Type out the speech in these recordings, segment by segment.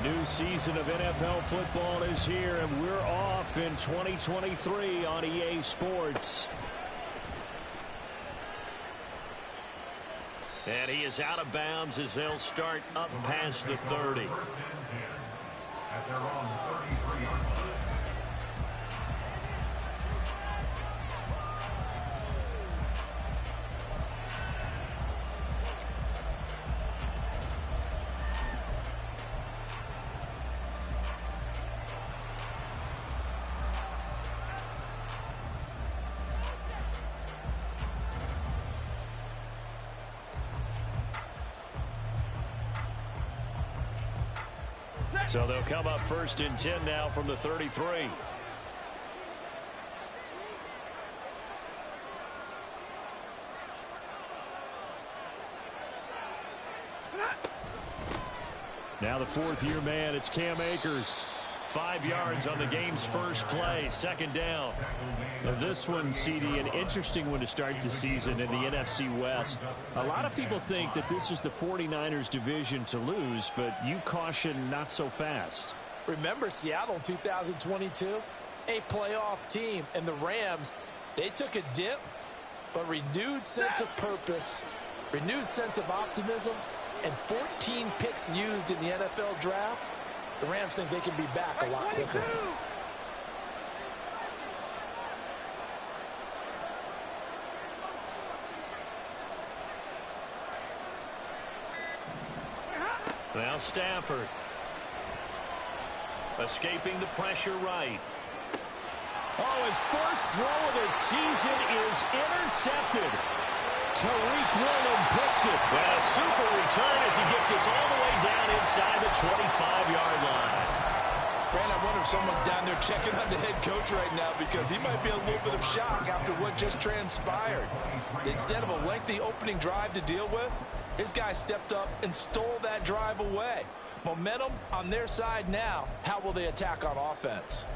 New season of NFL football is here, and we're off in 2023 on EA Sports. And he is out of bounds as they'll start up past the 30. At their own 33-yard line. So they'll come up 1st and 10 now from the 33. Now the 4th-year man, it's Cam Akers. 5 yards on the game's first play, 2nd down. Now this one, CD, an interesting one to start the season in the NFC West. A lot of people think that this is the 49ers division to lose, but you caution not so fast. Remember Seattle 2022? A playoff team, and the Rams, they took a dip, but renewed sense of purpose, renewed sense of optimism, and 14 picks used in the NFL draft. The Rams think they can be back a lot quicker. Now Stafford. Escaping the pressure right. Oh, his first throw of the season is intercepted. Tariq Woolen picks it. And a super return as he gets us all the way down inside the 25-yard line. Brand, I wonder if someone's down there checking on the head coach right now because he might be a little bit of shock after what just transpired. Instead of a lengthy opening drive to deal with, his guy stepped up and stole that drive away. Momentum on their side now. How will they attack on offense?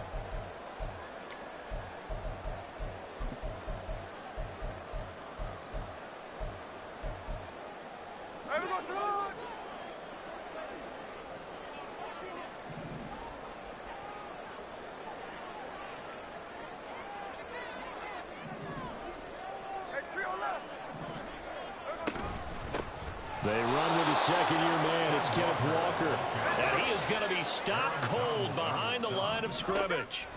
They run with the 2nd-year man. It's Kenneth Walker. And he is going to be stopped cold behind the line of scrimmage.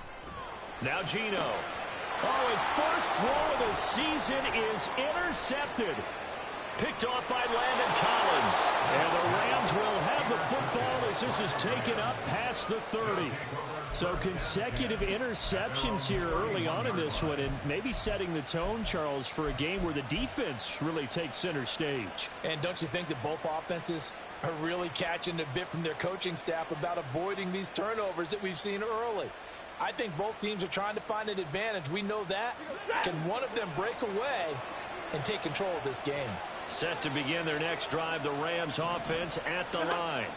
Now Geno. Oh, his first throw of the season is intercepted. Picked off by Landon Collins. And the Rams will have the football as this is taken up past the 30. So consecutive interceptions here early on in this one, and maybe setting the tone, Charles, for a game where the defense really takes center stage. And don't you think that both offenses are really catching a bit from their coaching staff about avoiding these turnovers that we've seen early? I think both teams are trying to find an advantage. We know that. Can one of them break away and take control of this game? Set to begin their next drive, the Rams offense at the line.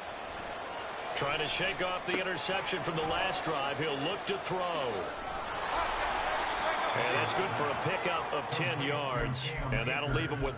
Trying to shake off the interception from the last drive. He'll look to throw. And that's good for a pickup of 10 yards. And that'll leave him with...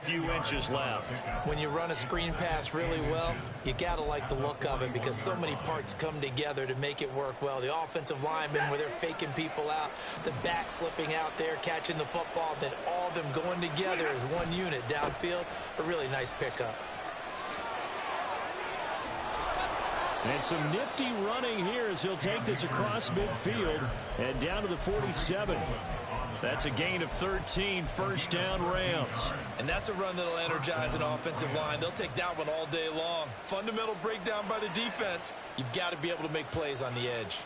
few inches left. When you run a screen pass really well, you gotta like the look of it because so many parts come together to make it work well. The offensive linemen where they're faking people out, the back slipping out there, catching the football, then all of them going together as one unit downfield. A really nice pickup. And some nifty running here as he'll take this across midfield and down to the 47. That's a gain of 13, 1st down Rams. And that's a run that'll energize an offensive line. They'll take that one all day long. Fundamental breakdown by the defense. You've got to be able to make plays on the edge.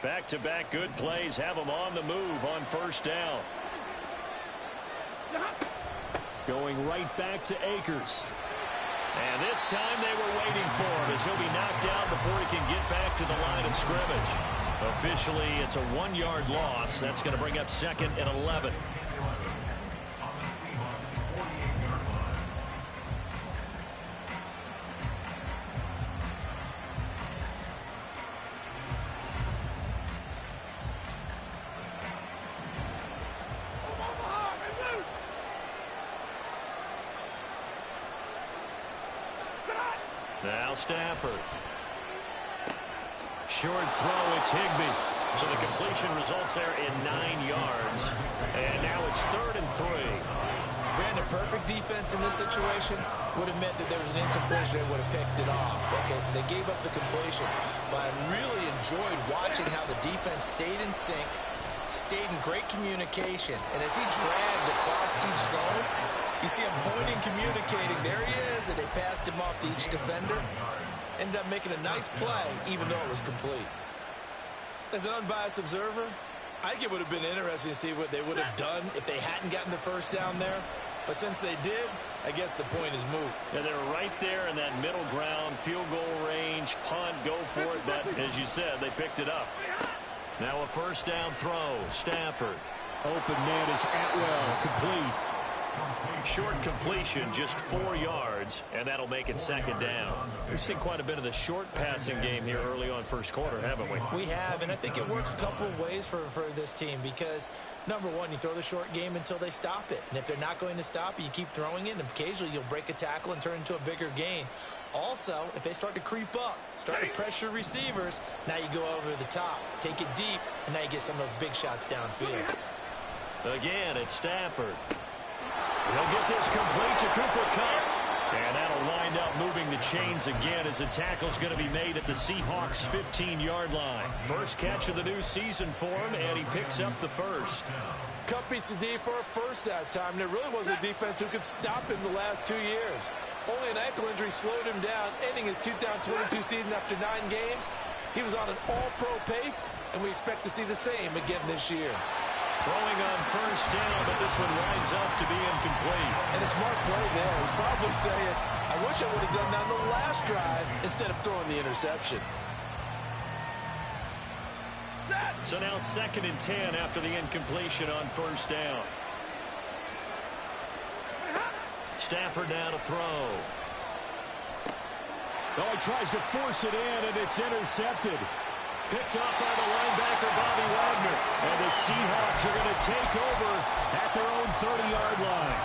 Back-to-back good plays have them on the move on 1st down. Going right back to Akers. And this time they were waiting for him as he'll be knocked down before he can get back to the line of scrimmage. Officially, it's a 1-yard loss. That's going to bring up 2nd and 11. Now Stafford. Short throw, it's Higbee. So the completion results there in 9 yards. And now it's 3rd and 3. Brandon, perfect defense in this situation would have meant that there was an incompletion and would have picked it off. Okay, so they gave up the completion. But I really enjoyed watching how the defense stayed in sync, stayed in great communication. And as he dragged across each zone, you see him pointing, communicating. There he is, and they passed him off to each defender. Ended up making a nice play, even though it was complete. As an unbiased observer, I think it would have been interesting to see what they would have done if they hadn't gotten the first down there. But since they did, I guess the point is moot. Yeah, they're right there in that middle ground, field goal range, punt, go for it. But as you said, they picked it up. Now a first down throw. Stafford. Open man is Atwell. Complete. Short completion, just 4 yards, and that'll make it 2nd down. We've seen quite a bit of the short passing game here early on first quarter, haven't we? We have, and I think it works a couple of ways for this team because, number one, you throw the short game until they stop it. And if they're not going to stop it, you keep throwing it, and occasionally you'll break a tackle and turn into a bigger gain. Also, if they start to creep up, start to pressure receivers, now you go over the top, take it deep, and now you get some of those big shots downfield. Again, it's Stafford. He'll get this complete to Cooper Kupp. And that'll wind up moving the chains again as the tackle's going to be made at the Seahawks' 15-yard line. First catch of the new season for him, and he picks up the first. Kupp beats the D for a first that time. There really wasn't a defense who could stop him the last 2 years. Only an ankle injury slowed him down, ending his 2022 season after 9 games. He was on an all-pro pace, and we expect to see the same again this year. Throwing on first down, but this one winds up to be incomplete. And a smart play there. He's probably saying, I wish I would have done that on the last drive instead of throwing the interception. So now 2nd and 10 after the incompletion on first down. Stafford now to throw. Oh, he tries to force it in, and it's intercepted. Picked up by the linebacker, Bobby Wagner. And the Seahawks are going to take over at their own 30-yard line.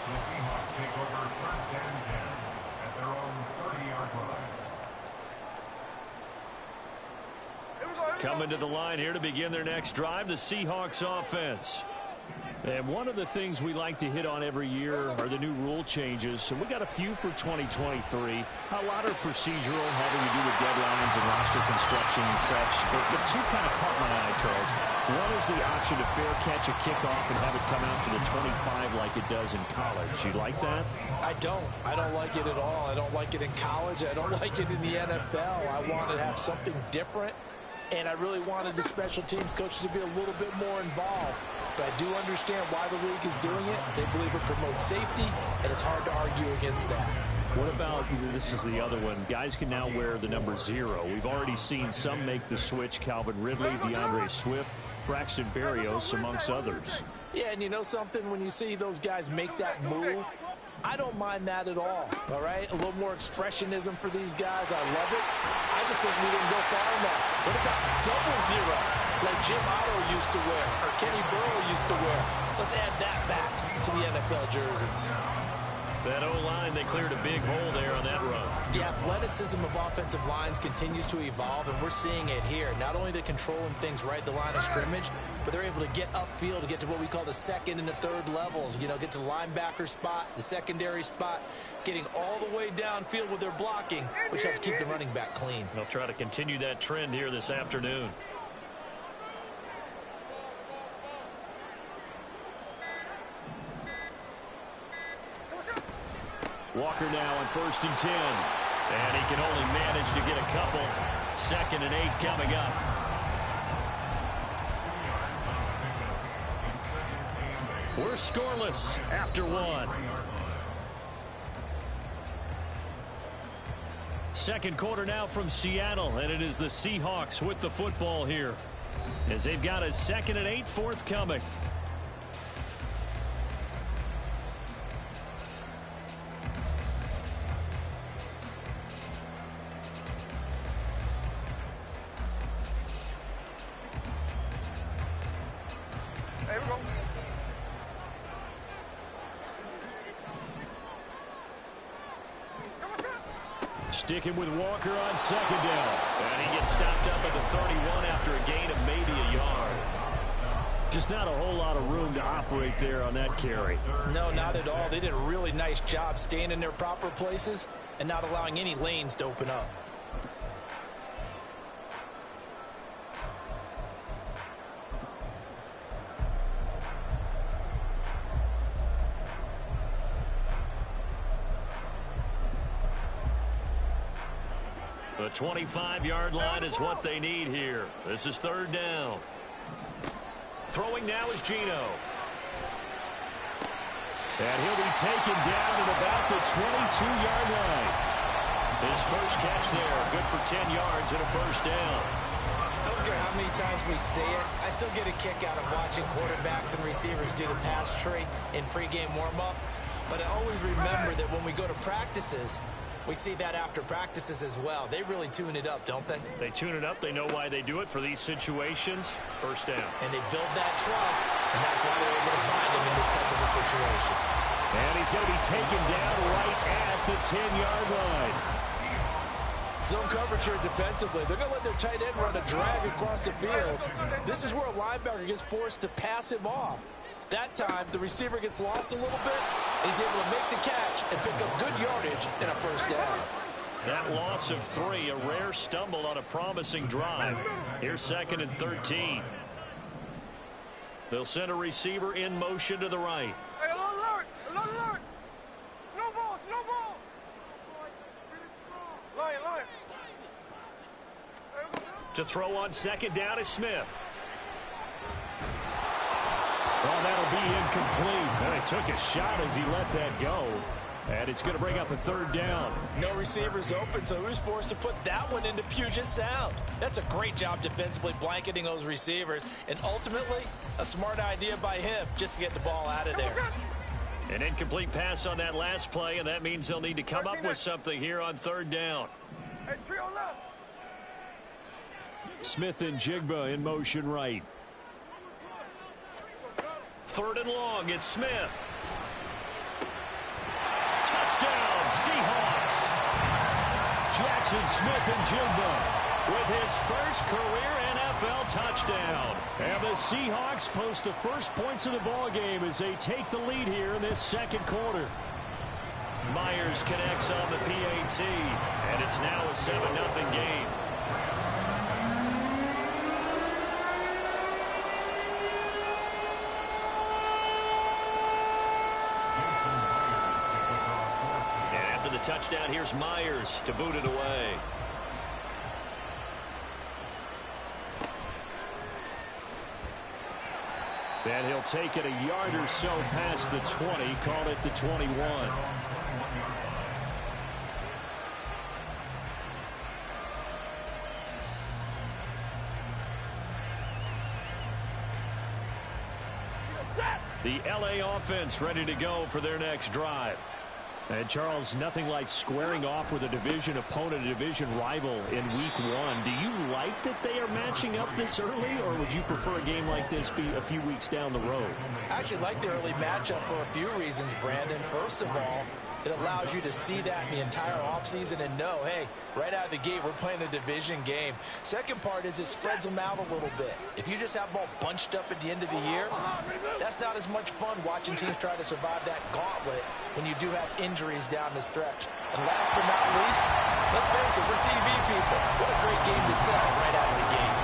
The Seahawks take over 1st and 10 at their own 30-yard line. Coming to the line here to begin their next drive, the Seahawks offense. And one of the things we like to hit on every year are the new rule changes. And we got a few for 2023. A lot are procedural, having to do with deadlines and roster construction and such. But two kind of caught my eye, Charles. One is the option to fair catch a kickoff and have it come out to the 25 like it does in college. You like that? I don't. I don't like it at all. I don't like it in college. I don't like it in the NFL. I want to have something different. And I really wanted the special teams coaches to be a little bit more involved. But I do understand why the league is doing it. They believe it promotes safety, and it's hard to argue against that. What about, this is the other one, guys can now wear the number 0. We've already seen some make the switch, Calvin Ridley, DeAndre Swift, Braxton Berrios, amongst others. Yeah, and you know something? When you see those guys make that move, I don't mind that at all right? A little more expressionism for these guys. I love it. I just think we didn't go far enough. What about double 0? Like Jim Otto used to wear, or Kenny Burrow used to wear. Let's add that back to the NFL jerseys. That O-line, they cleared a big hole there on that run. The athleticism of offensive lines continues to evolve, and we're seeing it here. Not only they're controlling things right at the line of scrimmage, but they're able to get upfield to get to what we call the 2nd and the 3rd levels. You know, get to the linebacker spot, the secondary spot, getting all the way downfield with their blocking, which helps keep the running back clean. They'll try to continue that trend here this afternoon. Walker now on 1st and 10. And he can only manage to get a couple. 2nd and 8 coming up. We're scoreless after one. Second quarter now from Seattle, and it is the Seahawks with the football here as they've got a 2nd and 8 forthcoming. There we go. Sticking with Walker on 2nd down. And he gets stopped up at the 31 after a gain of maybe a yard. Just not a whole lot of room to operate there on that carry. No, not at all. They did a really nice job staying in their proper places and not allowing any lanes to open up. The 25-yard line is what they need here. This is 3rd down. Throwing now is Geno. And he'll be taken down at about the 22-yard line. His first catch there, good for 10 yards and a first down. I don't care how many times we say it, I still get a kick out of watching quarterbacks and receivers do the pass tree in pregame warm-up. But I always remember that when we go to practices, we see that after practices as well. They really tune it up, don't they? They tune it up. They know why they do it for these situations. First down. And they build that trust, and that's why they're able to find him in this type of a situation. And he's going to be taken down right at the 10-yard line. Zone coverage here defensively. They're going to let their tight end run a drag across the field. This is where a linebacker gets forced to pass him off. That time, the receiver gets lost a little bit, and he's able to make the catch and pick up good yardage and a first down. That loss of 3, a rare stumble on a promising drive. Here's 2nd and 13. They'll send a receiver in motion to the right. Hey, alert! Alert! Slow ball! Line. To throw on 2nd down is Smith. Well, that'll be incomplete. And he took a shot as he let that go. And it's going to bring up a 3rd down. No receivers open, so he was forced to put that one into Puget Sound. That's a great job defensively blanketing those receivers. And ultimately, a smart idea by him just to get the ball out of there. An incomplete pass on that last play, and that means they'll need to come up with something here on 3rd down. Hey, trio left. Smith and Jigba in motion right. 3rd and long, it's Smith. Touchdown, Seahawks. Jackson Smith-Njigba with his first career NFL touchdown. And the Seahawks post the first points of the ball game as they take the lead here in this 2nd quarter. Myers connects on the PAT, and it's now a 7-0 game. The touchdown, here's Myers to boot it away. And he'll take it a yard or so past the 20, call it the 21. The LA offense ready to go for their next drive. And Charles, nothing like squaring off with a division opponent, a division rival in week 1. Do you like that they are matching up this early, or would you prefer a game like this be a few weeks down the road? I actually like the early matchup for a few reasons, Brandon. First of all, it allows you to see that in the entire offseason and know, hey, right out of the gate, we're playing a division game. Second part is it spreads them out a little bit. If you just have them all bunched up at the end of the year, that's not as much fun watching teams try to survive that gauntlet when you do have injuries down the stretch. And last but not least, let's face it, we're TV people. What a great game to sell right out of the gate.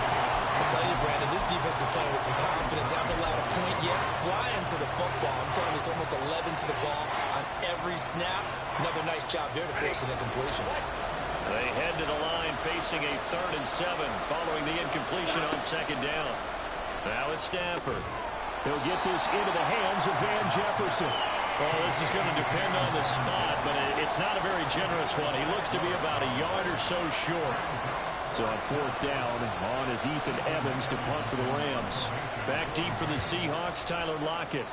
I'll tell you, Brandon, this defense is playing with some confidence. Haven't allowed a point yet. Flying to the football. I'm telling you, it's almost 11 to the ball on every snap. Another nice job there to force an incompletion. They head to the line facing a 3rd and 7 following the incompletion on 2nd down. Now it's Stafford. He'll get this into the hands of Van Jefferson. Well, this is going to depend on the spot, but it's not a very generous one. He looks to be about a yard or so short. So on fourth down, on is Ethan Evans to punt for the Rams. Back deep for the Seahawks, Tyler Lockett.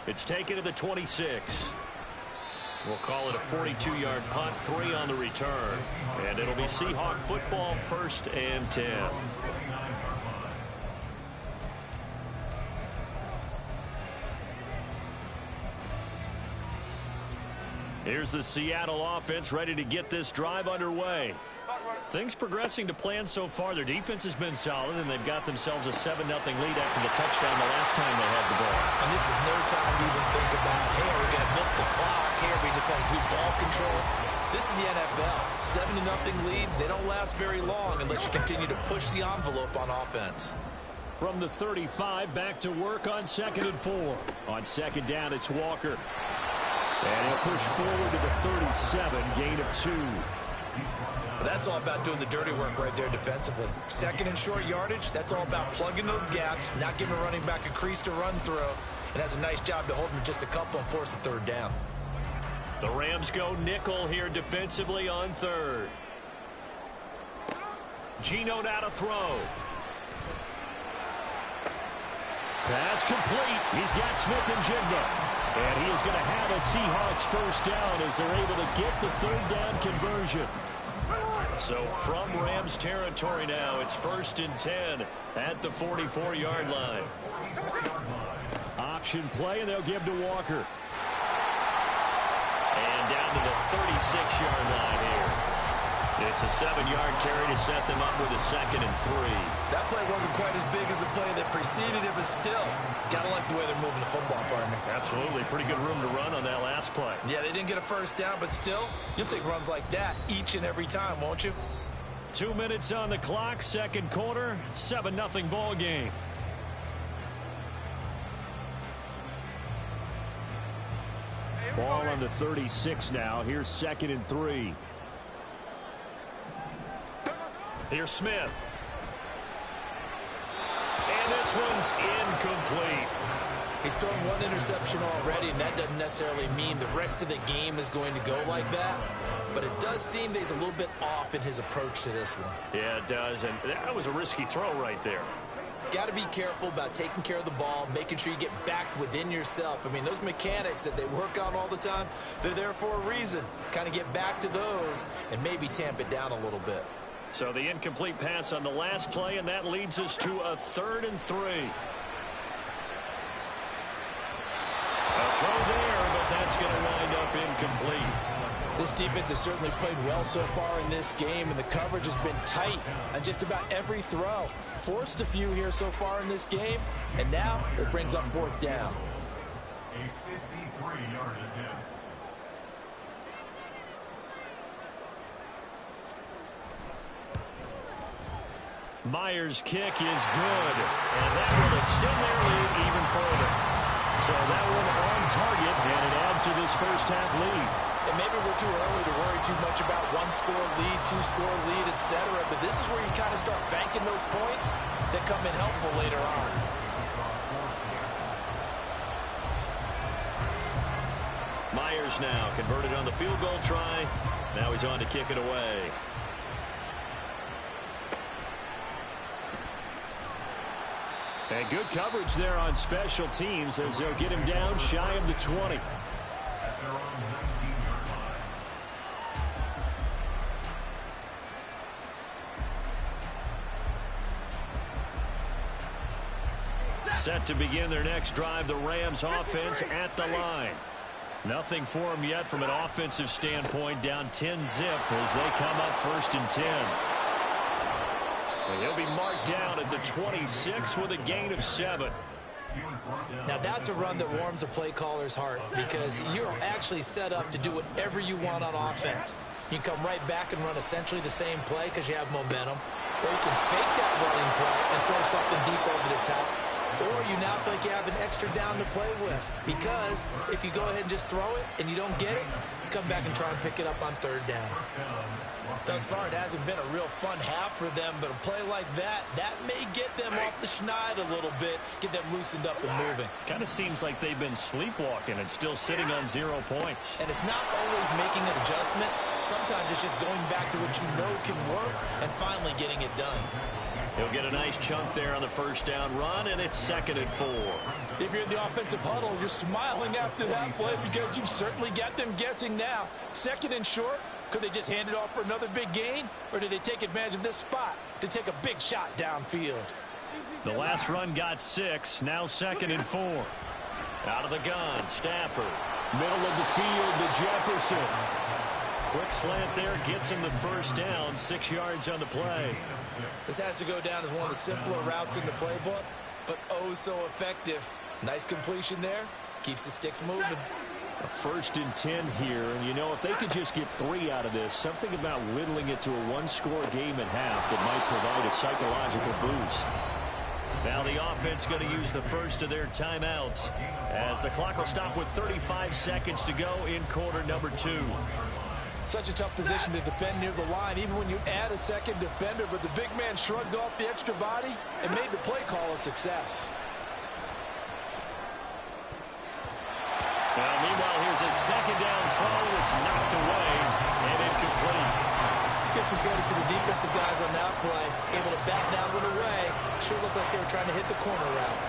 It's taken to the 26. We'll call it a 42-yard punt, 3 on the return. And it'll be Seahawk football, 1st and 10. Here's the Seattle offense ready to get this drive underway. Things progressing to plan so far. Their defense has been solid, and they've got themselves a 7-0 lead after the touchdown the last time they had the ball. And this is no time to even think about, hey, are we going to milk the clock? Hey, are we just going to do ball control? This is the NFL. 7-0 leads, they don't last very long unless you continue to push the envelope on offense. From the 35, back to work on 2nd and 4. On 2nd down, it's Walker. And he'll push forward to the 37, gain of 2. That's all about doing the dirty work right there defensively. 2nd and short yardage, that's all about plugging those gaps, not giving a running back a crease to run through, and has a nice job to hold him just a couple and force a 3rd down. The Rams go nickel here defensively on 3rd. Geno now to throw. Pass complete. He's got Smith and Jigba. And he is going to have a Seahawks 1st down as they're able to get the 3rd down conversion. So from Rams territory now, it's 1st and 10 at the 44-yard line. Option play, and they'll give to Walker. And down to the 36-yard line here. It's a 7-yard carry to set them up with a 2nd and 3. That play wasn't quite as big as the play that preceded it, but still, gotta like the way they're moving the football, partner. Absolutely. Pretty good room to run on that last play. Yeah, they didn't get a 1st down, but still, you'll take runs like that each and every time, won't you? 2 minutes on the clock, 2nd quarter, 7-0 ball game. Ball on the 36 now. Here's 2nd and 3. Here's Smith. And this one's incomplete. He's thrown 1 interception already, and that doesn't necessarily mean the rest of the game is going to go like that. But it does seem that he's a little bit off in his approach to this one. Yeah, it does. And that was a risky throw right there. Got to be careful about taking care of the ball, making sure you get back within yourself. I mean, those mechanics that they work on all the time, they're there for a reason. Kind of get back to those and maybe tamp it down a little bit. So the incomplete pass on the last play, and that leads us to a 3rd and 3. A throw there, but that's going to wind up incomplete. This defense has certainly played well so far in this game, and the coverage has been tight on just about every throw. Forced a few here so far in this game, and now it brings up 4th down. A 53-yard attempt. Myers' kick is good, and that will extend their lead even further. So that one on target, and it adds to this 1st half lead. And maybe we're too early to worry too much about 1-score lead, 2-score lead, etc. But this is where you kind of start banking those points that come in helpful later on. Myers now converted on the field goal try. Now he's on to kick it away. And good coverage there on special teams as they'll get him down shy of the 20. At their own 19-yard line. Set to begin their next drive, the Rams offense at the line. Nothing for them yet from an offensive standpoint, down 10-zip as they come up 1st and 10. And he'll be marked down at the 26 with a gain of 7. Now that's a run that warms a play caller's heart because you're actually set up to do whatever you want on offense. You can come right back and run essentially the same play because you have momentum, or you can fake that running play and throw something deep over the top. or you now feel like you have an extra down to play with. Because if you go ahead and just throw it and you don't get it, come back and try and pick it up on third down. Thus far, it hasn't been a real fun half for them, but a play like that may get them off the schneid a little bit, get them loosened up and moving. Kind of seems like they've been sleepwalking and still sitting on 0 points. And it's not always making an adjustment. Sometimes it's just going back to what you know can work and finally getting it done. He'll get a nice chunk there on the first down run, and it's 2nd and 4. If you're in the offensive huddle, you're smiling after that play because you've certainly got them guessing now. 2nd and short, could they just hand it off for another big gain, or did they take advantage of this spot to take a big shot downfield? The last run got 6, now 2nd and 4. Out of the gun, Stafford. Middle of the field to Jefferson. Quick slant there, gets him the first down, 6 yards on the play. This has to go down as one of the simpler routes in the playbook, but oh so effective. Nice completion there, keeps the sticks moving. A 1st and 10 here, and you know, if they could just get 3 out of this, something about whittling it to a 1-score game at half that might provide a psychological boost. Now the offense going to use the first of their timeouts as the clock will stop with 35 seconds to go in quarter number 2. Such a tough position to defend near the line, even when you add a second defender, but the big man shrugged off the extra body and made the play call a success. Well, meanwhile, here's a 2nd down throw. It's knocked away and incomplete. Let's give some credit to the defensive guys on that play. Able to bat that one away. Sure looked like they were trying to hit the corner route.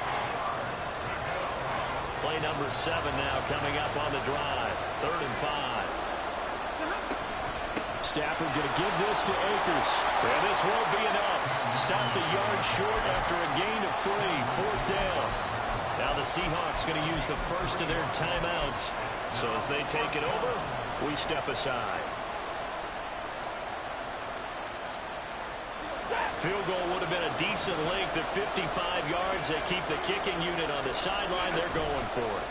Play number 7 now coming up on the drive. 3rd and 5. Stafford going to give this to Akers. And this won't be enough. Stopped a yard short after a gain of 3. 4th down. Now the Seahawks going to use the first of their timeouts. So as they take it over, we step aside. Field goal would have been a decent length at 55 yards. They keep the kicking unit on the sideline. They're going for it.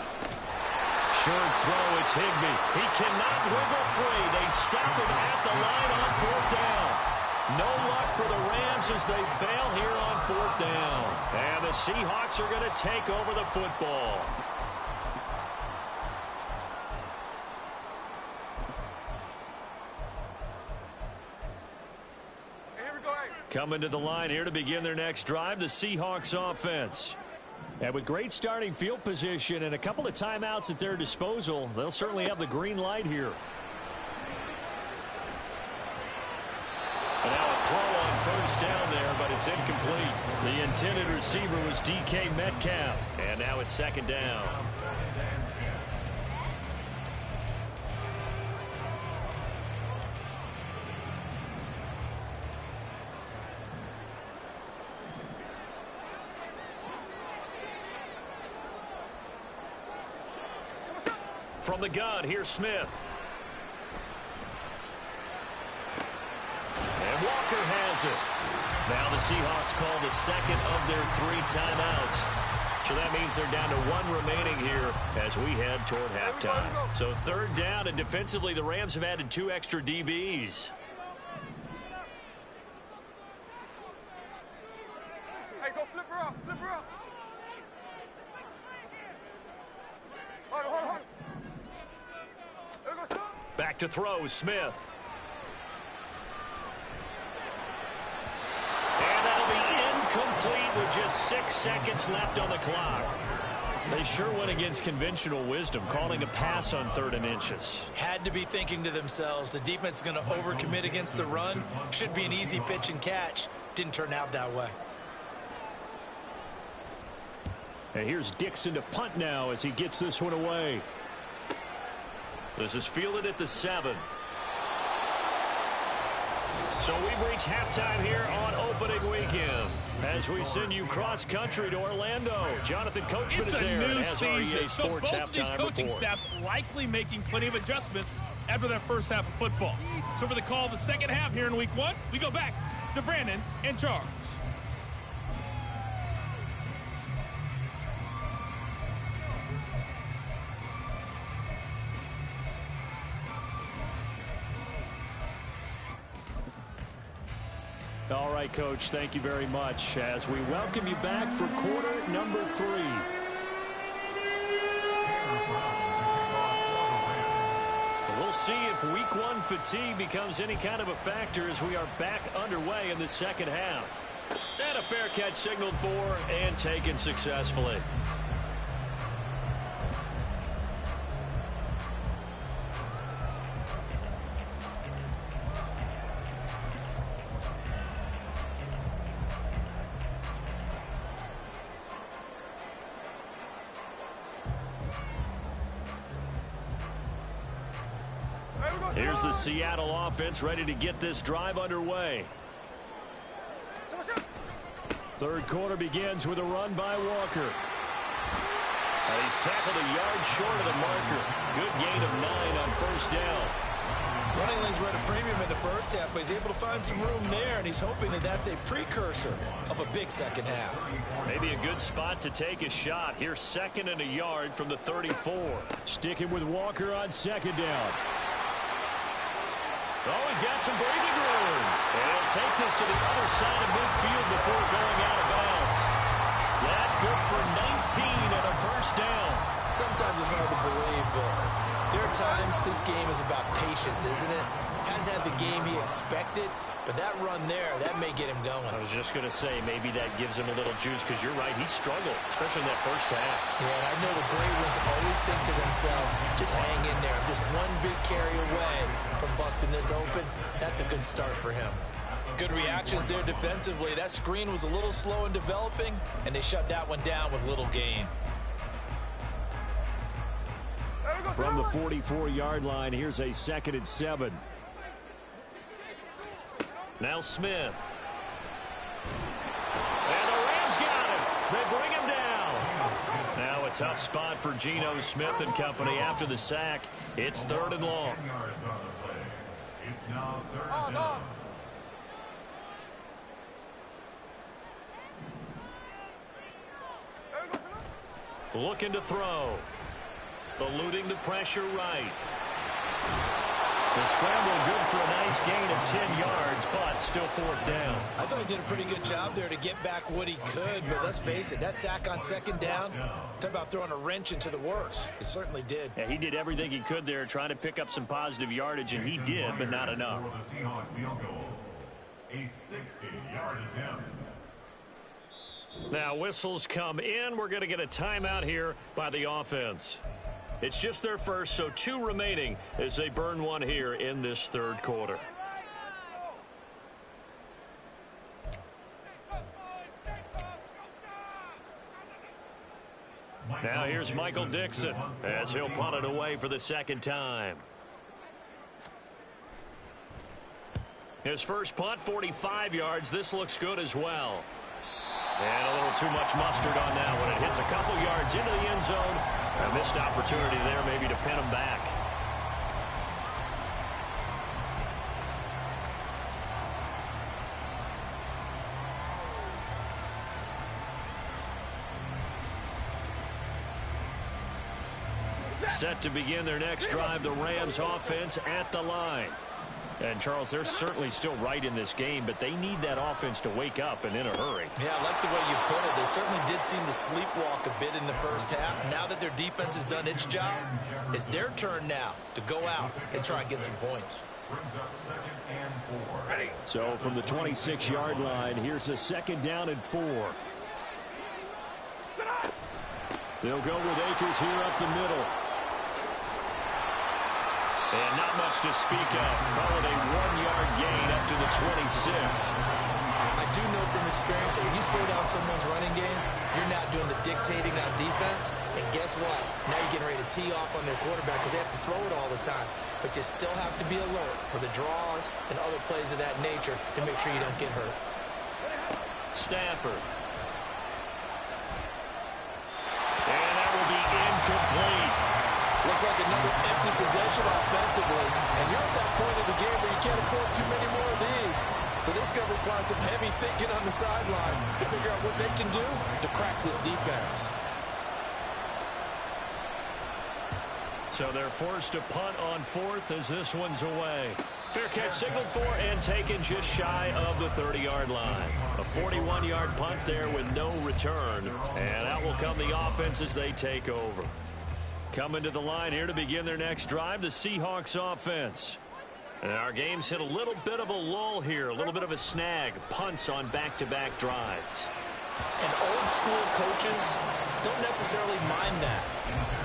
Short throw, it's Higbee. He cannot wiggle free. They stop him at the line on 4th down. No luck for the Rams as they fail here on 4th down. And the Seahawks are going to take over the football. Coming to the line here to begin their next drive, the Seahawks offense. And with great starting field position and a couple of timeouts at their disposal, they'll certainly have the green light here. And now a throw on 1st down there, but it's incomplete. The intended receiver was DK Metcalf. And now it's 2nd down. From the gun, here's Smith. And Walker has it. Now the Seahawks call the 2nd of their 3 timeouts. So that means they're down to 1 remaining here as we head toward halftime. So 3rd down, and defensively the Rams have added 2 extra DBs. Hey, go flip her up, flip her up. Hold on. Back to throw, Smith. And that'll be incomplete with just 6 seconds left on the clock. They sure went against conventional wisdom, calling a pass on 3rd and inches. Had to be thinking to themselves, the defense is going to overcommit against the run. Should be an easy pitch and catch. Didn't turn out that way. And here's Dixon to punt now as he gets this one away. This is fielded at the 7. So we've reached halftime here on opening weekend as we send you cross-country to Orlando. Jonathan Coachman is there and has our EA Sports so both of these coaching staffs likely making plenty of adjustments after their first half of football. So for the call of the second half here in week 1, we go back to Brandon and Charles. All right, Coach, thank you very much as we welcome you back for quarter number 3. We'll see if week 1 fatigue becomes any kind of a factor as we are back underway in the second half. And a fair catch signaled for and taken successfully. Here's the Seattle offense ready to get this drive underway. Third quarter begins with a run by Walker. He's tackled a yard short of the marker. Good gain of 9 on first down. Running lanes were at a premium in the first half, but he's able to find some room there, and he's hoping that that's a precursor of a big second half. Maybe a good spot to take a shot. Here's 2nd and a yard from the 34. Sticking with Walker on second down. Oh, he's got some breathing room. And he'll take this to the other side of midfield before going out of bounds. That good for 19 and a first down. Sometimes it's hard to believe, but there are times this game is about patience, isn't it? Hasn't had the game he expected, but that run there, that may get him going. I was just going to say, maybe that gives him a little juice, because you're right, he struggled, especially in that first half. Yeah, and I know the great ones always think to themselves, just hang in there. I'm just one big carry away from busting this open. That's a good start for him. Good reactions there defensively. That screen was a little slow in developing, and they shut that one down with little gain. From the 44-yard line, here's a 2nd and 7. Now Smith. And the Rams got him. They bring him down. Now a tough spot for Geno Smith and company after the sack. It's 3rd and long. It's now 3rd down. Looking to throw. Eluding the pressure right. The scramble good for a nice gain of 10 yards, but still 4th down. I thought he did a pretty good job there to get back what he could, but let's face it, that sack on 2nd down, talk about throwing a wrench into the works. It certainly did. Yeah, he did everything he could there, trying to pick up some positive yardage, and he did, but not enough. For the Seahawks field goal, a 60-yard attempt. Now whistles come in. We're going to get a timeout here by the offense. It's just their first, so 2 remaining as they burn one here in this 3rd quarter. Now here's Michael Dixon as he'll punt it away for the 2nd time. His first punt, 45 yards. This looks good as well. And a little too much mustard on that one. It hits a couple yards into the end zone. A missed opportunity there maybe to pin him back. Set to begin their next drive, the Rams offense at the line. And, Charles, they're certainly still right in this game, but they need that offense to wake up and in a hurry. Yeah, I like the way you put it. They certainly did seem to sleepwalk a bit in the first half. Now that their defense has done its job, it's their turn now to go out and try and get some points. So from the 26-yard line, here's a 2nd down and 4. They'll go with Akers here up the middle. And not much to speak of. Call it a 1-yard gain up to the 26. I do know from experience that when you slow down someone's running game, you're not doing the dictating on defense. And guess what? Now you're getting ready to tee off on their quarterback because they have to throw it all the time. But you still have to be alert for the draws and other plays of that nature to make sure you don't get hurt. Stafford. And that will be incomplete. Looks like another empty possession offensively. And you're at that point of the game where you can't afford too many more of these. So this is going to require some heavy thinking on the sideline to figure out what they can do to crack this defense. So they're forced to punt on fourth as this one's away. Fair catch signaled for and taken just shy of the 30-yard line. A 41-yard punt there with no return. And out will come the offense as they take over. Coming to the line here to begin their next drive, the Seahawks offense. And our game's hit a little bit of a lull here, a little bit of a snag. Punts on back-to-back drives. And old school coaches don't necessarily mind that.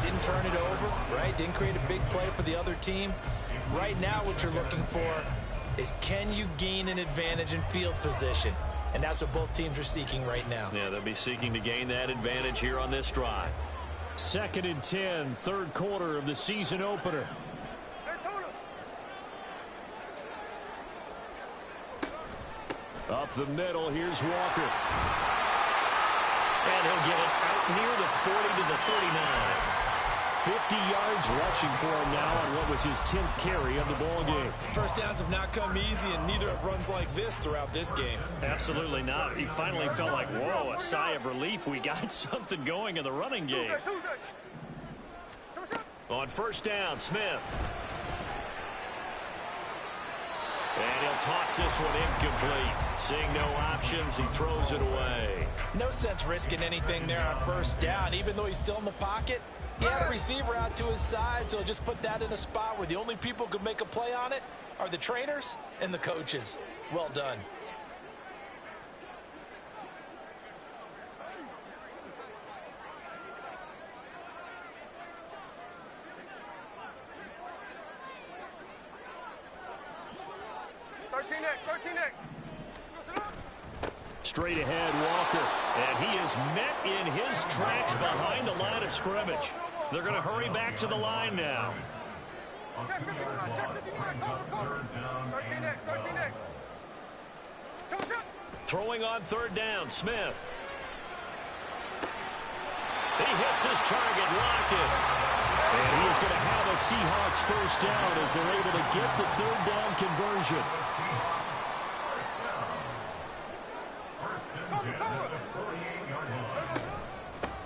Didn't turn it over, right? Didn't create a big play for the other team. Right now what you're looking for is, can you gain an advantage in field position? And that's what both teams are seeking right now. Yeah, they'll be seeking to gain that advantage here on this drive. 2nd and 10, third quarter of the season opener. Up the middle, here's Walker. And he'll get it out near the 40 to the 39. 50 yards rushing for him now on what was his 10th carry of the ball game. First downs have not come easy, and neither have runs like this throughout this game. Absolutely not. He finally felt like, whoa, a sigh of relief. We got something going in the running game. On first down, Smith. And he'll toss this one incomplete. Seeing no options, he throws it away. No sense risking anything there on first down. Even though he's still in the pocket, he had a receiver out to his side, so just put that in a spot where the only people who could make a play on it are the trainers and the coaches. Well done. Straight ahead, Walker. And he is met in his tracks behind the line of scrimmage. They're going to hurry back to the line now. Throwing on third down, Smith. He hits his target, Lockett. And he is going to have a Seahawks first down as they're able to get the third down conversion.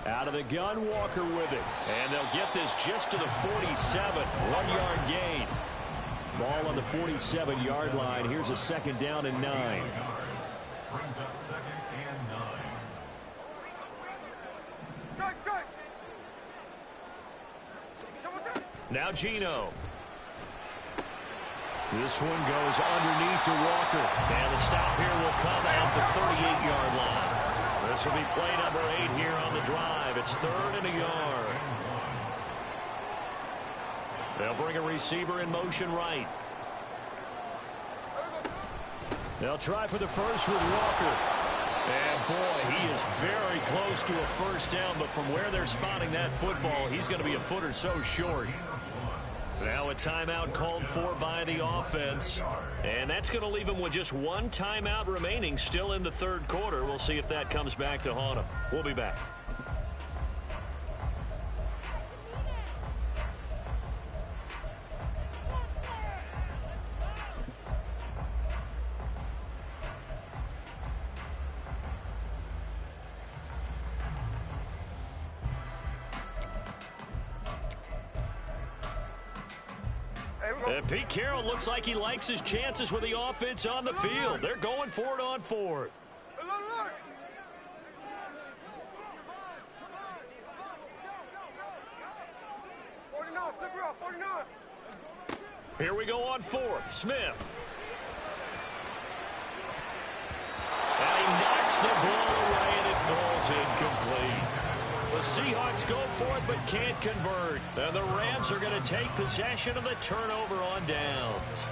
Out of the gun, Walker with it. And they'll get this just to the 47. 1-yard gain. Ball on the 47-yard line. Here's a 2nd down and 9. Brings up 2nd and 9. Now Geno. This one goes underneath to Walker. And the stop here will come at the 38-yard line. This will be play number 8 here on the drive. It's 3rd and a yard. They'll bring a receiver in motion right. They'll try for the first with Walker. And boy, he is very close to a first down, but from where they're spotting that football, he's going to be a foot or so short. Now a timeout called for by the offense. And that's going to leave him with just one timeout remaining still in the third quarter. We'll see if that comes back to haunt him. We'll be back. And Pete Carroll looks like he likes his chances with the offense on the field. They're going for it on 4th. Here we go on 4th. Smith. And he knocks the ball away, and it falls incomplete. The Seahawks go for it but can't convert. And the Rams are going to take possession of the turnover on downs.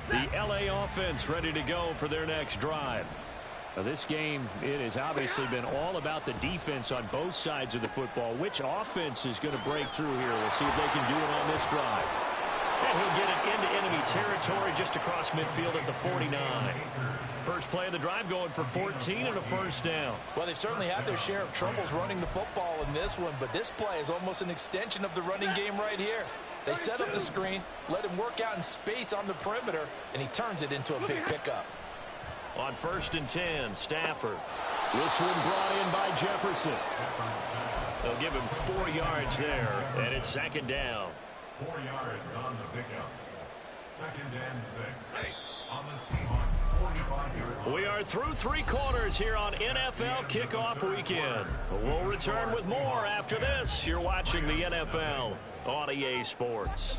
The LA offense ready to go for their next drive. Now this game, it has obviously been all about the defense on both sides of the football. Which offense is going to break through here? We'll see if they can do it on this drive. And he'll get it into enemy territory just across midfield at the 49. First play of the drive going for 14 and a first down. Well, they've certainly had their share of troubles running the football in this one, but this play is almost an extension of the running game right here. They set up the screen, let him work out in space on the perimeter, and he turns it into a big pickup. On 1st and 10, Stafford. This one brought in by Jefferson. They'll give him 4 yards there, and it's 2nd down. 4 yards on the pickup. 2nd and 6. On the Seahawks 45-yard line. We are through 3 quarters here on NFL Kickoff Weekend. We'll return with more after this. You're watching the NFL on EA Sports.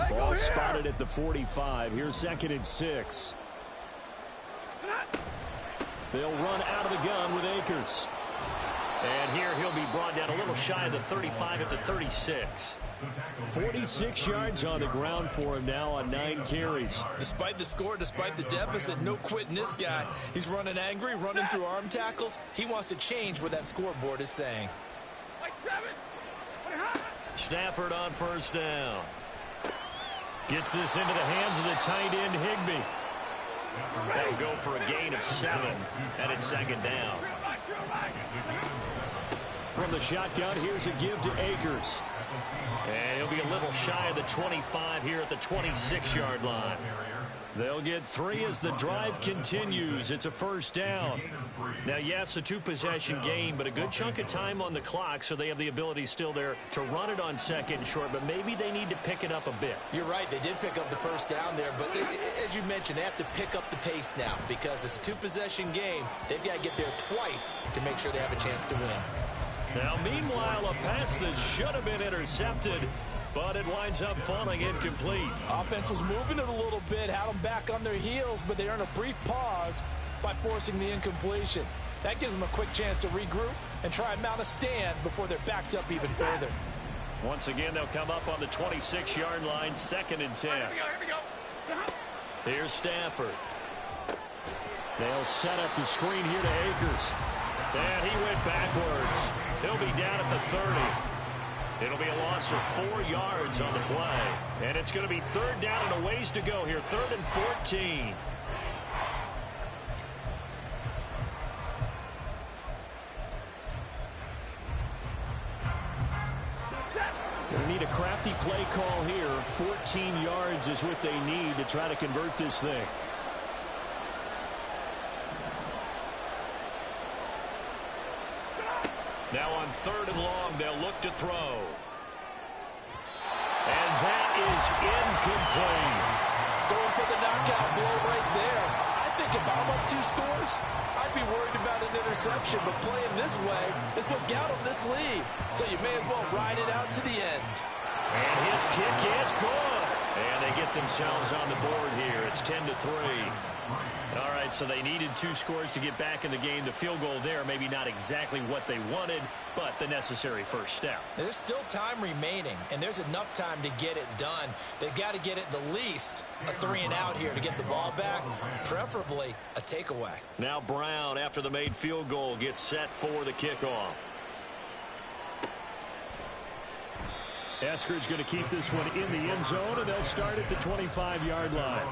Ball spotted at the 45. Here's 2nd and 6. They'll run out of the gun with Akers. And here he'll be brought down a little shy of the 35 at the 36. 46 yards on the ground for him now on 9 carries. Despite the score, despite the deficit, no quitting this guy. He's running angry, running through arm tackles. He wants to change what that scoreboard is saying. Stafford on 1st down. Gets this into the hands of the tight end, Higbee. That'll go for a gain of 7, and it's 2nd down. From the shotgun, here's a give to Akers. And he'll be a little shy of the 25 here at the 26-yard line. They'll get 3 as the drive continues. It's a 1st down. Now, yes, a 2-possession game, but a good chunk of time on the clock, so they have the ability still there to run it on 2nd and short, but maybe they need to pick it up a bit. You're right. They did pick up the 1st down there, but as you mentioned, they have to pick up the pace now because it's a 2-possession game. They've got to get there twice to make sure they have a chance to win. Now, meanwhile, a pass that should have been intercepted, but it winds up falling incomplete. Offense was moving it a little bit, had them back on their heels, but they earn a brief pause by forcing the incompletion. That gives them a quick chance to regroup and try and mount a stand before they're backed up even further. Once again, they'll come up on the 26-yard line, 2nd and 10. Here's Stafford. They'll set up the screen here to Akers. And he went backwards. He'll be down at the 30. It'll be a loss of 4 yards on the play. And it's going to be 3rd down and a ways to go here. 3rd and 14. They need a crafty play call here. 14 yards is what they need to try to convert this thing. Now on 3rd and long, they'll look to throw. And that is incomplete. Going for the knockout blow right there. I think if I'm up 2 scores, I'd be worried about an interception, but playing this way is what got them this lead. So you may as well ride it out to the end. And his kick is good. And they get themselves on the board here. It's 10-3. All right, so they needed 2 scores to get back in the game. The field goal there, maybe not exactly what they wanted, but the necessary first step. There's still time remaining, and there's enough time to get it done. They've got to get it the least a 3-and-out here to get the ball back, preferably a takeaway. Now Brown, after the made field goal, gets set for the kickoff. Eskridge going to keep this one in the end zone, and they'll start at the 25-yard line.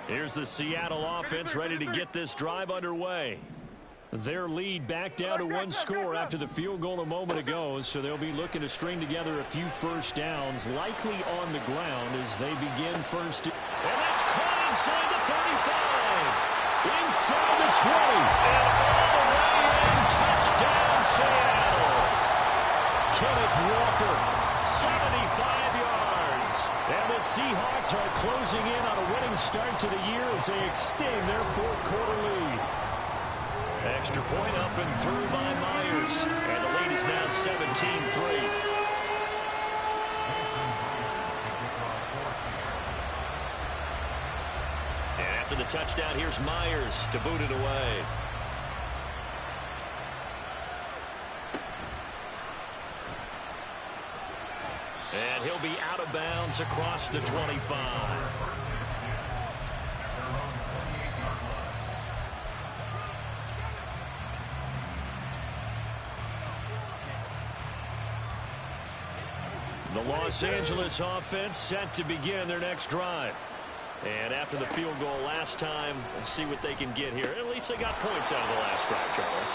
Here's the Seattle offense ready to get this drive underway. Their lead back down to 1 score after the field goal a moment ago, so they'll be looking to string together a few first downs, likely on the ground as they begin first. And that's caught inside the 35. Inside the 20. And all the way in, touchdown Seattle. Kenneth Walker. 75 yards. And the Seahawks are closing in on a winning start to the year as they extend their 4th quarter lead. Extra point up and through by Myers. And the lead is now 17-3. And after the touchdown, here's Myers to boot it away. And he'll be out of bounds across the 25. The Los Angeles offense set to begin their next drive. And after the field goal last time, we'll see what they can get here. At least they got points out of the last drive, Charles.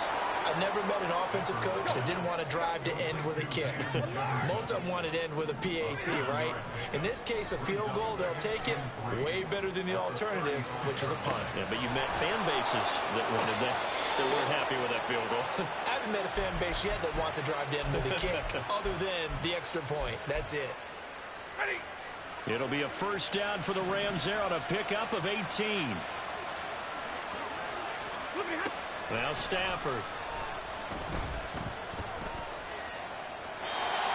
I've never met an offensive coach that didn't want to drive to end with a kick. Most of them wanted to end with a PAT, right? In this case, a field goal, they'll take it way better than the alternative, which is a punt. Yeah, but you met fan bases that wanted that. They weren't happy with that field goal. I haven't met a fan base yet that wants to drive to end with a kick, other than the extra point. That's it. It'll be a first down for the Rams there on a pickup of 18. Now Stafford.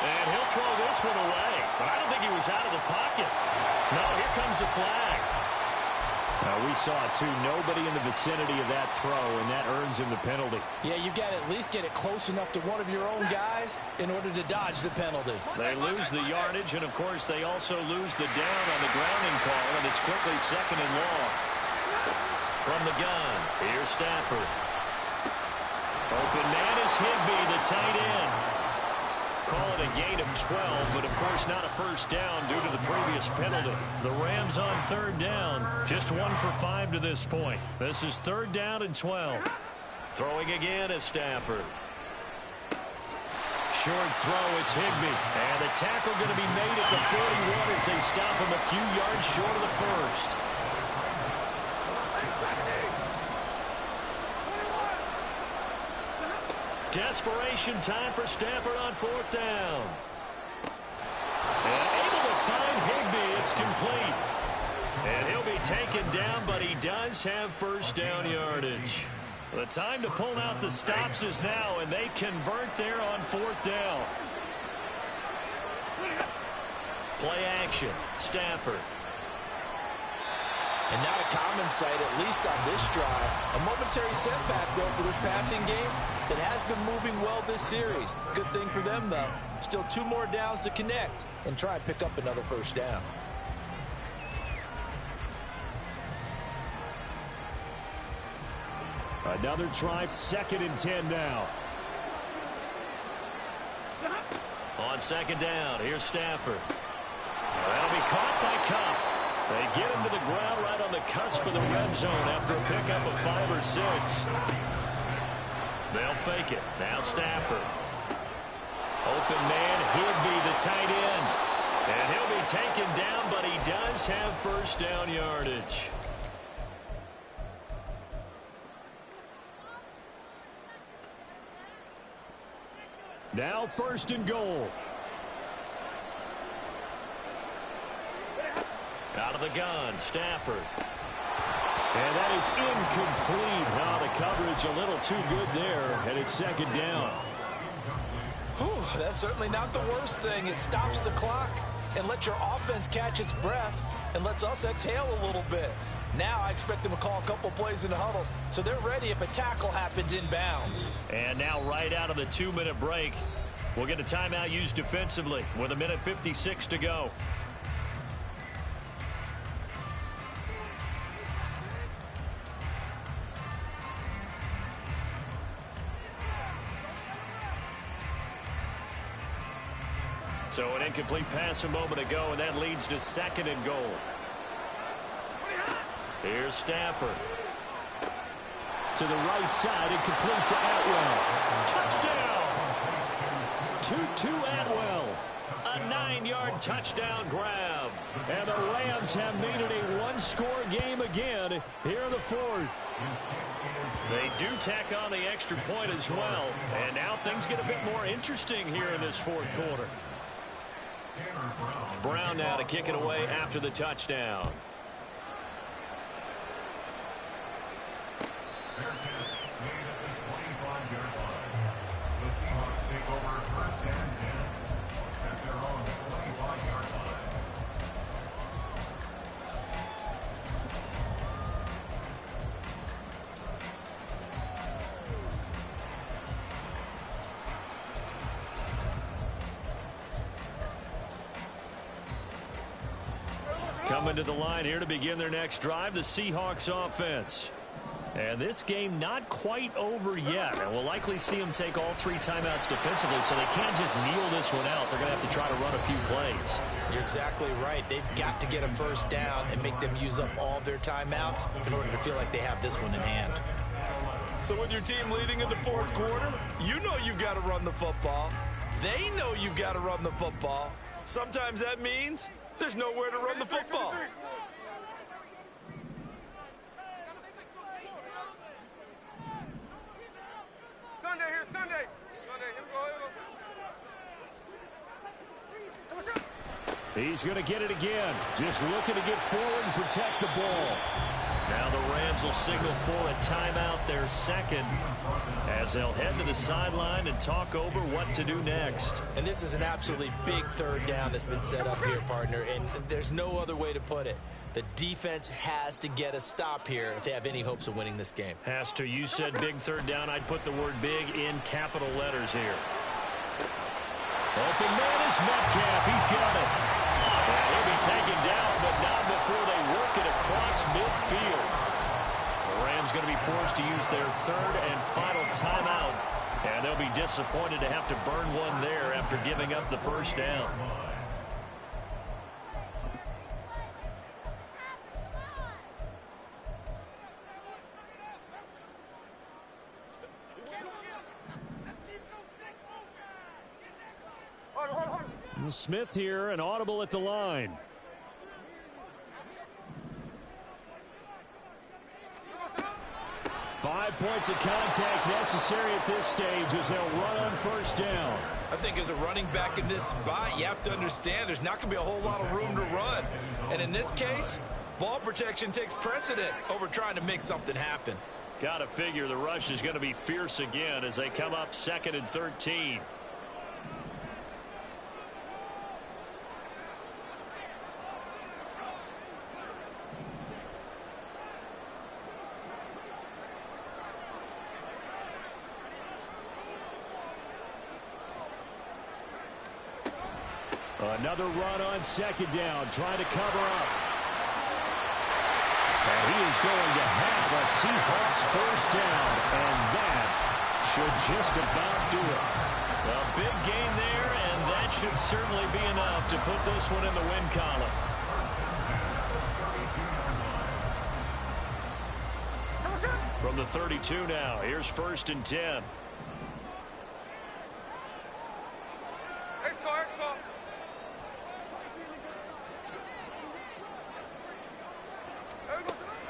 And he'll throw this one away. But I don't think he was out of the pocket. No, here comes the flag. We saw it too. Nobody in the vicinity of that throw, and that earns him the penalty. Yeah, you've got to at least get it close enough to one of your own guys in order to dodge the penalty. They lose the yardage, and of course they also lose the down on the grounding call, and it's quickly second and long. From the gun, here's Stafford. Open man is Higbee, the tight end. Call it a gain of 12, but of course not a first down due to the previous penalty. The Rams on third down, just 1 for 5 to this point. This is third down and 12. Throwing again is Stafford. Short throw, it's Higbee. And the tackle going to be made at the 41 as they stop him a few yards short of the first. Desperation time for Stafford on fourth down. And able to find Higbee. It's complete. And he'll be taken down, but he does have first down yardage. The time to pull out the stops is now, and they convert there on fourth down. Play action. Stafford. And not a common sight, at least on this drive. A momentary setback, though, for this passing game that has been moving well this series. Good thing for them, though. Still 2 more downs to connect and try and pick up another first down. Another try, 2nd and 10 now. On second down, here's Stafford. That'll be caught by Kupp. They get him to the ground right on the cusp of the red zone after a pickup of 5 or 6. They'll fake it. Now Stafford. Open man, Higbee, the tight end. And he'll be taken down, but he does have first down yardage. Now 1st and goal. Out of the gun, Stafford. And that is incomplete. Now the coverage a little too good there, and it's 2nd down. Whew, that's certainly not the worst thing. It stops the clock and lets your offense catch its breath and lets us exhale a little bit. Now I expect them to call a couple plays in the huddle so they're ready if a tackle happens inbounds. And now right out of the 2-minute break, we'll get a timeout used defensively with 1:56 to go. So an incomplete pass a moment ago, and that leads to 2nd and goal. Here's Stafford. To the right side, incomplete to Atwell. Touchdown! To Atwell. A 9-yard touchdown grab. And the Rams have made it a 1-score game again here in the 4th. They do tack on the extra point as well. And now things get a bit more interesting here in this 4th quarter. Brown now to kick it away after the touchdown. The Seahawks take over 1st and 10 at their own 25-yard line. Coming to the line here to begin their next drive, the Seahawks offense. And this game not quite over yet. And we'll likely see them take all 3 timeouts defensively, so they can't just kneel this one out. They're going to have to try to run a few plays. You're exactly right. They've got to get a first down and make them use up all of their timeouts in order to feel like they have this one in hand. So with your team leading in the fourth quarter, you know you've got to run the football. They know you've got to run the football. Sometimes that means there's nowhere to run the football. Sunday here, Sunday. Sunday, here we go. He's going to get it again. Just looking to get forward and protect the ball. Now the Rams will signal for a timeout, their second, as they'll head to the sideline and talk over what to do next. And this is an absolutely big third down that's been set up here, partner, and there's no other way to put it. The defense has to get a stop here if they have any hopes of winning this game. Has to. You said big third down. I'd put the word big in capital letters here. Open man is Metcalf. He's got it. And he'll be taken down, but not before they work it across midfield. The Rams going to be forced to use their third and final timeout, and they'll be disappointed to have to burn one there after giving up the first down. Smith here, an audible at the line. Five points of contact necessary at this stage as they'll run on first down. I think as a running back in this spot, you have to understand there's not going to be a whole lot of room to run. And in this case, ball protection takes precedent over trying to make something happen. Got to figure the rush is going to be fierce again as they come up 2nd and 13. Another run on second down, trying to cover up. And he is going to have a Seahawks first down, and that should just about do it. A big gain there, and that should certainly be enough to put this one in the win column. From the 32 now, here's 1st and 10.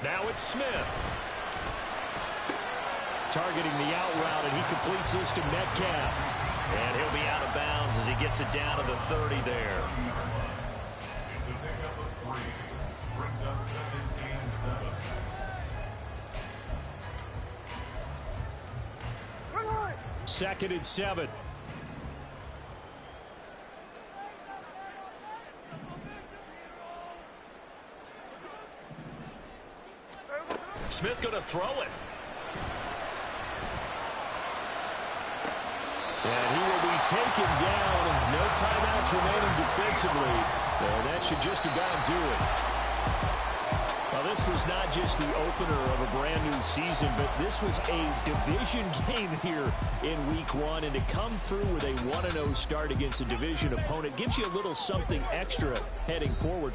Now it's Smith. Targeting the out route, and he completes this to Metcalf. And he'll be out of bounds as he gets it down to the 30 there. It's a pickup of 3. Brings up 2nd and 7. 2nd and 7. Smith going to throw it. And he will be taken down. No timeouts remaining defensively. And that should just about do it. Now, this was not just the opener of a brand new season, but this was a division game here in week 1. And to come through with a 1-0 start against a division opponent gives you a little something extra heading forward.